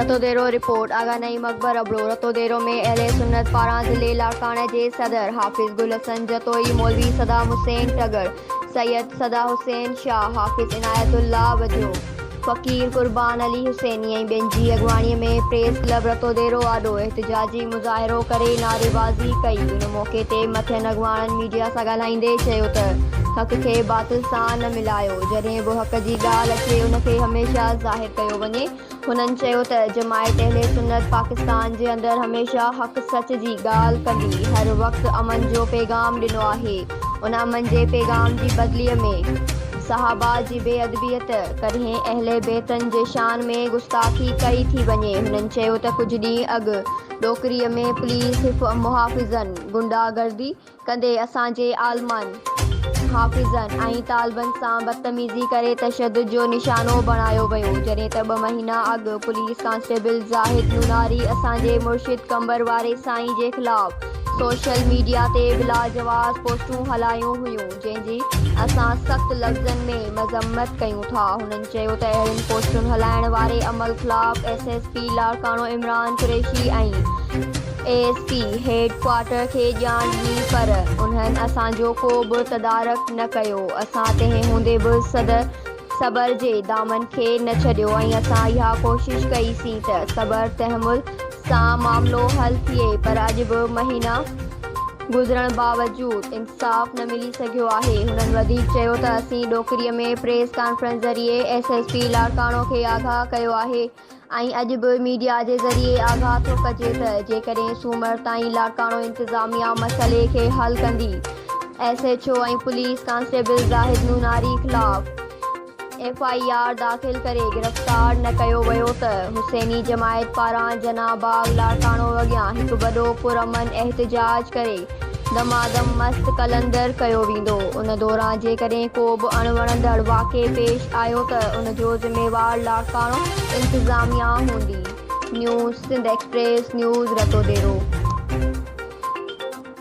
रतोदेरो report आगा नई मकबर अबड़ो रतोदेरो में अहले सुन्नत पारां ज़िले लाड़काने जे सदर हाफिज़ गुल हसन जतोई मौलवी सदाम हुसैन टगर सैयद सदा हुसैन शाह हाफिज़ इनायतुल्लाह वजो फ़कीर कुर्बान अली हुसैनी ऐं ॿियनि जी अॻुवाणीअ में प्रेस क्लब रतोदेरो आॾो एहतिजाजी मुज़ाहिरो करे नारेबाज़ी कई। उन मौक़े ते मथियनि अॻुवाणनि मीडिया सां ॻाल्हाईंदे चयो त हक़ खे बातिल सां न मिलायो, जॾहिं बि हक़ जी ॻाल्हि अचे उनखे हमेशह ज़ाहिर कयो वञे। हुननि चयो त जमायत अहले सुन्नत पाकिस्तान जे अंदरि हमेशह हक़ सच जी ॻाल्हि कंदी, हर वक़्तु अमन जो पैगाम ॾिनो आहे। उन अमन जे पैगाम जी बदिलीअ में सहाबा जी बेअदबियत कॾहिं अहले बैतनि जे शान में गुस्ताखी कई थी वञे। हुननि चयो त कुझु ॾींहं अॻु ॾोकरीअ में पुलिस मुहाफ़िज़नि गुंडागर्दी कंदे असांजे आलमनि हाफ़िज़नि ऐं तालिबनि सां बदतमीज़ी करे तशद्दुद जो निशानो बणायो वियो, जॾहिं त 2 महीना अॻु पुलिस कांस्टेबल ज़ाहिद नूनारी असांजे मुर्शिद कंबर वारे साईं जे ख़िलाफ़ सोशल मीडिया ते बिलाजवाज़ पोस्टूं हलायूं हुयूं, जंहिंजी असां सख़्त लफ़्ज़नि में मज़म्मत कयूं था। हुननि चयो त अहिड़ियुनि पोस्टुनि हलाइण वारे अमल ख़िलाफ़ SSP लाड़कानो इमरान कुरैशी ऐं ASP हेड क्वार्टर खे ॼाण ॾिनी, पर उन्हनि असांजो को बि तदारक न कयो। असां तंहिं हूंदे बि सबर जे दामन खे न छॾियो ऐं असां इहा कोशिश कईसीं त सबर तहमुल सां मामिलो हल थिए, पर अॼु बि महीना गुज़रण बावजूदि इंसाफ़ न मिली सघियो आहे। हुननि वधीक चयो त असीं ॾोकरीअ में प्रेस कॉन्फ्रेंस ज़रिए SSP लाड़कानो खे आगाह कयो आहे ऐं अॼु बि मीडिया जे ज़रिए आगाह थो कजे त जेकॾहिं सूमर ताईं लाड़कानो इंतिज़ामिया मसइले खे हल कंदी, SHO ऐं पुलिस कांस्टेबल ज़ाहिद नूनारी ख़िलाफ़ FIR दाख़िल करे गिरफ़्तार न कयो वियो त हुसैनी जमायत पारां जनाबाग लाड़कानो अॻियां हिकु वॾो पुरअमन एहतिजाज करे दमादम मस्त कलंदर कयो वेंदो। उन दौरान जेकॾहिं को बि अणवणंदड़ वाक़े पेश आयो त उन जो ज़िम्मेवार लाड़कानो इंतिज़ामिया हूंदी। News Sindh Express News रतोदेरो।